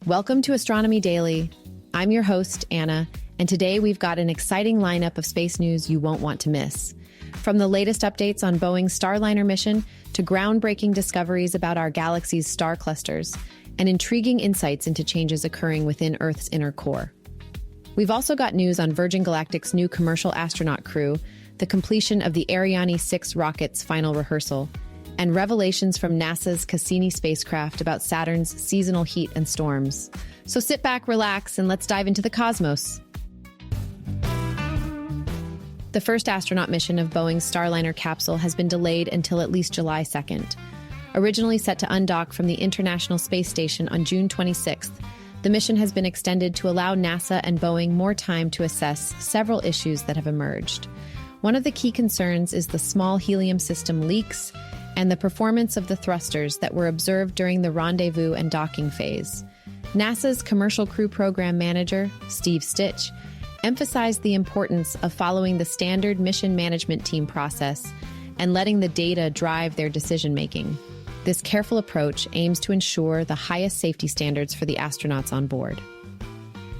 Welcome to Astronomy Daily. I'm your host, Anna, and today we've got an exciting lineup of space news you won't want to miss. From the latest updates on Boeing's Starliner mission to groundbreaking discoveries about our galaxy's star clusters and intriguing insights into changes occurring within Earth's inner core. We've also got news on Virgin Galactic's new commercial astronaut crew, the completion of the Ariane 6 rocket's final rehearsal, and revelations from NASA's Cassini spacecraft about Saturn's seasonal heat and storms. So sit back, relax, and let's dive into the cosmos. The first astronaut mission of Boeing's Starliner capsule has been delayed until at least July 2nd. Originally set to undock from the International Space Station on June 26th, the mission has been extended to allow NASA and Boeing more time to assess several issues that have emerged. One of the key concerns is the small helium system leaks and the performance of the thrusters that were observed during the rendezvous and docking phase. NASA's Commercial Crew Program Manager, Steve Stitch, emphasized the importance of following the standard mission management team process and letting the data drive their decision-making. This careful approach aims to ensure the highest safety standards for the astronauts on board.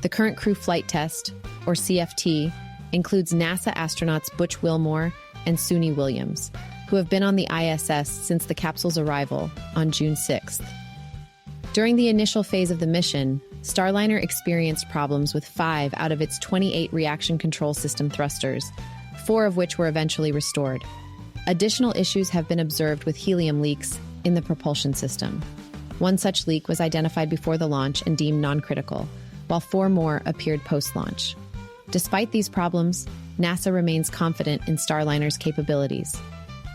The current crew flight test, or CFT, includes NASA astronauts Butch Wilmore and Suni Williams, who have been on the ISS since the capsule's arrival on June 6th. During the initial phase of the mission, Starliner experienced problems with 5 out of its 28 reaction control system thrusters, 4 of which were eventually restored. Additional issues have been observed with helium leaks in the propulsion system. One such leak was identified before the launch and deemed non-critical, while 4 more appeared post-launch. Despite these problems, NASA remains confident in Starliner's capabilities.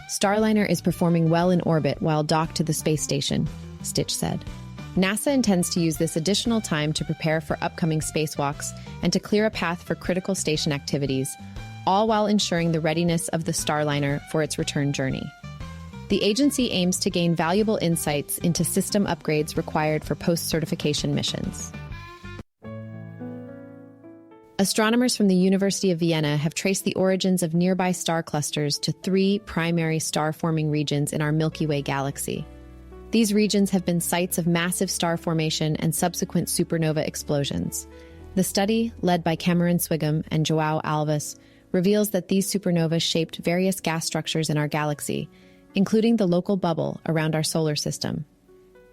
Starliner is performing well in orbit while docked to the space station, Stitch said. NASA intends to use this additional time to prepare for upcoming spacewalks and to clear a path for critical station activities, all while ensuring the readiness of the Starliner for its return journey. The agency aims to gain valuable insights into system upgrades required for post-certification missions. Astronomers from the University of Vienna have traced the origins of nearby star clusters to 3 primary star-forming regions in our Milky Way galaxy. These regions have been sites of massive star formation and subsequent supernova explosions. The study, led by Cameron Swigum and João Alves, reveals that these supernovas shaped various gas structures in our galaxy, including the local bubble around our solar system.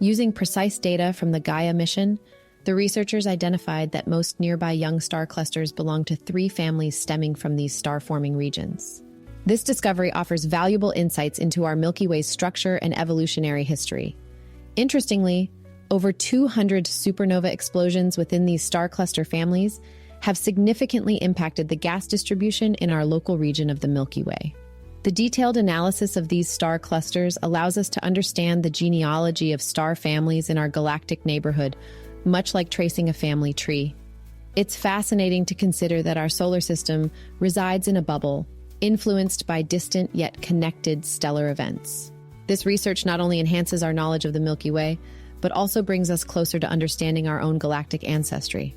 Using precise data from the Gaia mission, the researchers identified that most nearby young star clusters belong to 3 families stemming from these star-forming regions. This discovery offers valuable insights into our Milky Way's structure and evolutionary history. Interestingly, over 200 supernova explosions within these star cluster families have significantly impacted the gas distribution in our local region of the Milky Way. The detailed analysis of these star clusters allows us to understand the genealogy of star families in our galactic neighborhood, much like tracing a family tree. It's fascinating to consider that our solar system resides in a bubble, influenced by distant yet connected stellar events. This research not only enhances our knowledge of the Milky Way, but also brings us closer to understanding our own galactic ancestry.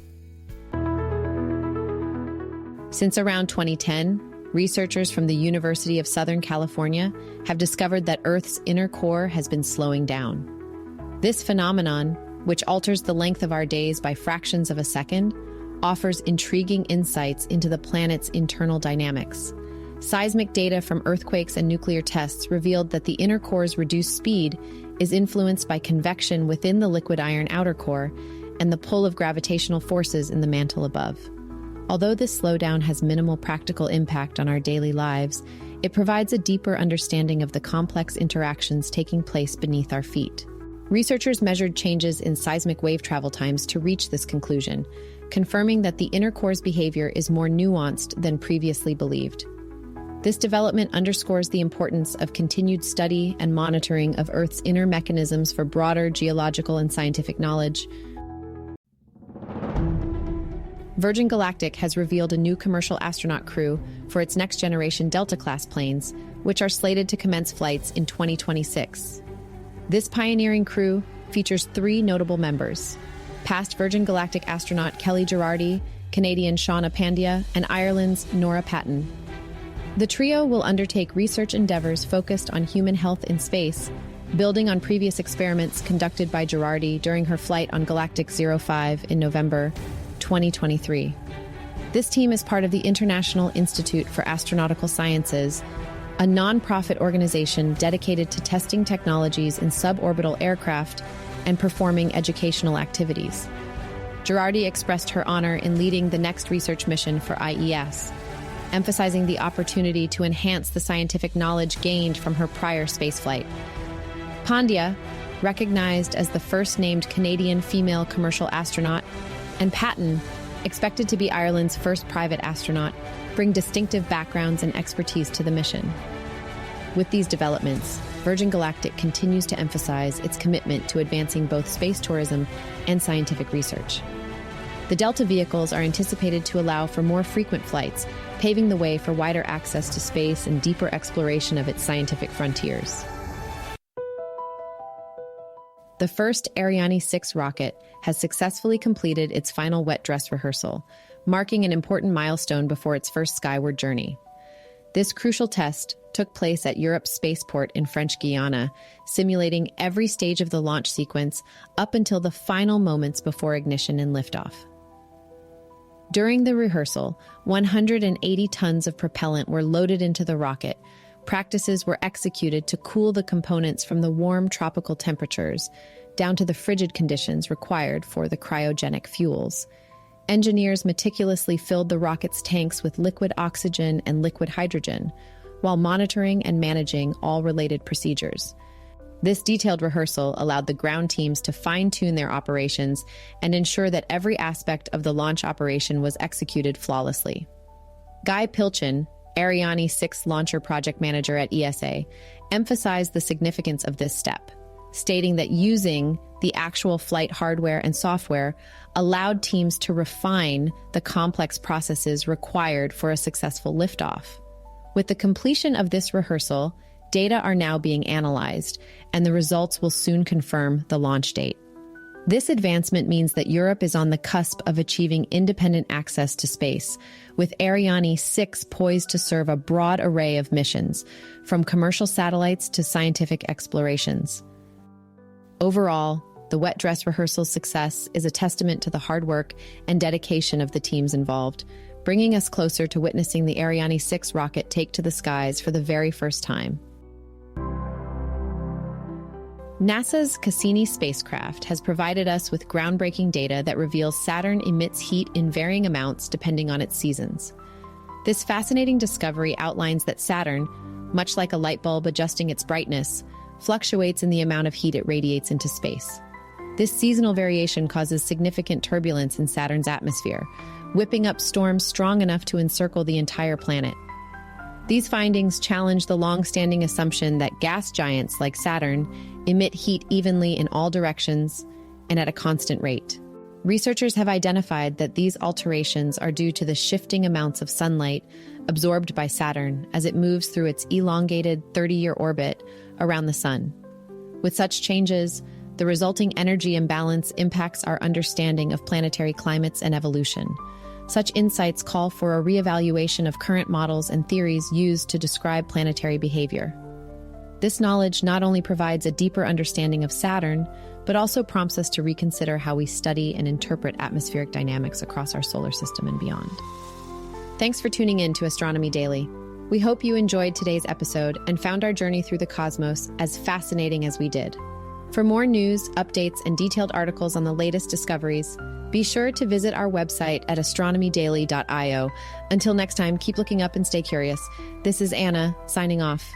Since around 2010, researchers from the University of Southern California have discovered that Earth's inner core has been slowing down. This phenomenon, which alters the length of our days by fractions of a second, offers intriguing insights into the planet's internal dynamics. Seismic data from earthquakes and nuclear tests revealed that the inner core's reduced speed is influenced by convection within the liquid iron outer core and the pull of gravitational forces in the mantle above. Although this slowdown has minimal practical impact on our daily lives, it provides a deeper understanding of the complex interactions taking place beneath our feet. Researchers measured changes in seismic wave travel times to reach this conclusion, confirming that the inner core's behavior is more nuanced than previously believed. This development underscores the importance of continued study and monitoring of Earth's inner mechanisms for broader geological and scientific knowledge. Virgin Galactic has revealed a new commercial astronaut crew for its next-generation Delta-class planes, which are slated to commence flights in 2026. This pioneering crew features 3 notable members: past Virgin Galactic astronaut Kelly Gerardi, Canadian Shauna Pandya, and Ireland's Nora Patton. The trio will undertake research endeavors focused on human health in space, building on previous experiments conducted by Girardi during her flight on Galactic 05 in November 2023. This team is part of the International Institute for Astronautical Sciences, a non-profit organization dedicated to testing technologies in suborbital aircraft and performing educational activities. Girardi expressed her honor in leading the next research mission for IES, emphasizing the opportunity to enhance the scientific knowledge gained from her prior spaceflight. Pandya, recognized as the first named Canadian female commercial astronaut, and Patton, expected to be Ireland's first private astronaut, bring distinctive backgrounds and expertise to the mission. With these developments, Virgin Galactic continues to emphasize its commitment to advancing both space tourism and scientific research. The Delta vehicles are anticipated to allow for more frequent flights, paving the way for wider access to space and deeper exploration of its scientific frontiers. The first Ariane 6 rocket has successfully completed its final wet dress rehearsal, marking an important milestone before its first skyward journey. This crucial test took place at Europe's spaceport in French Guiana, simulating every stage of the launch sequence up until the final moments before ignition and liftoff. During the rehearsal, 180 tons of propellant were loaded into the rocket. Practices were executed to cool the components from the warm tropical temperatures down to the frigid conditions required for the cryogenic fuels. Engineers meticulously filled the rocket's tanks with liquid oxygen and liquid hydrogen, while monitoring and managing all related procedures. This detailed rehearsal allowed the ground teams to fine-tune their operations and ensure that every aspect of the launch operation was executed flawlessly. Guy Pilchin, Ariane 6 launcher project manager at ESA, emphasized the significance of this step, stating that using the actual flight hardware and software allowed teams to refine the complex processes required for a successful liftoff. With the completion of this rehearsal, data are now being analyzed, and the results will soon confirm the launch date. This advancement means that Europe is on the cusp of achieving independent access to space, with Ariane 6 poised to serve a broad array of missions, from commercial satellites to scientific explorations. Overall, the wet dress rehearsal's success is a testament to the hard work and dedication of the teams involved, bringing us closer to witnessing the Ariane 6 rocket take to the skies for the very first time. NASA's Cassini spacecraft has provided us with groundbreaking data that reveals Saturn emits heat in varying amounts depending on its seasons. This fascinating discovery outlines that Saturn, much like a light bulb adjusting its brightness, fluctuates in the amount of heat it radiates into space. This seasonal variation causes significant turbulence in Saturn's atmosphere, whipping up storms strong enough to encircle the entire planet. These findings challenge the long-standing assumption that gas giants like Saturn emit heat evenly in all directions and at a constant rate. Researchers have identified that these alterations are due to the shifting amounts of sunlight absorbed by Saturn as it moves through its elongated 30-year orbit around the Sun. With such changes, the resulting energy imbalance impacts our understanding of planetary climates and evolution. Such insights call for a reevaluation of current models and theories used to describe planetary behavior. This knowledge not only provides a deeper understanding of Saturn, but also prompts us to reconsider how we study and interpret atmospheric dynamics across our solar system and beyond. Thanks for tuning in to Astronomy Daily. We hope you enjoyed today's episode and found our journey through the cosmos as fascinating as we did. For more news, updates, and detailed articles on the latest discoveries, be sure to visit our website at astronomydaily.io. Until next time, keep looking up and stay curious. This is Anna, signing off.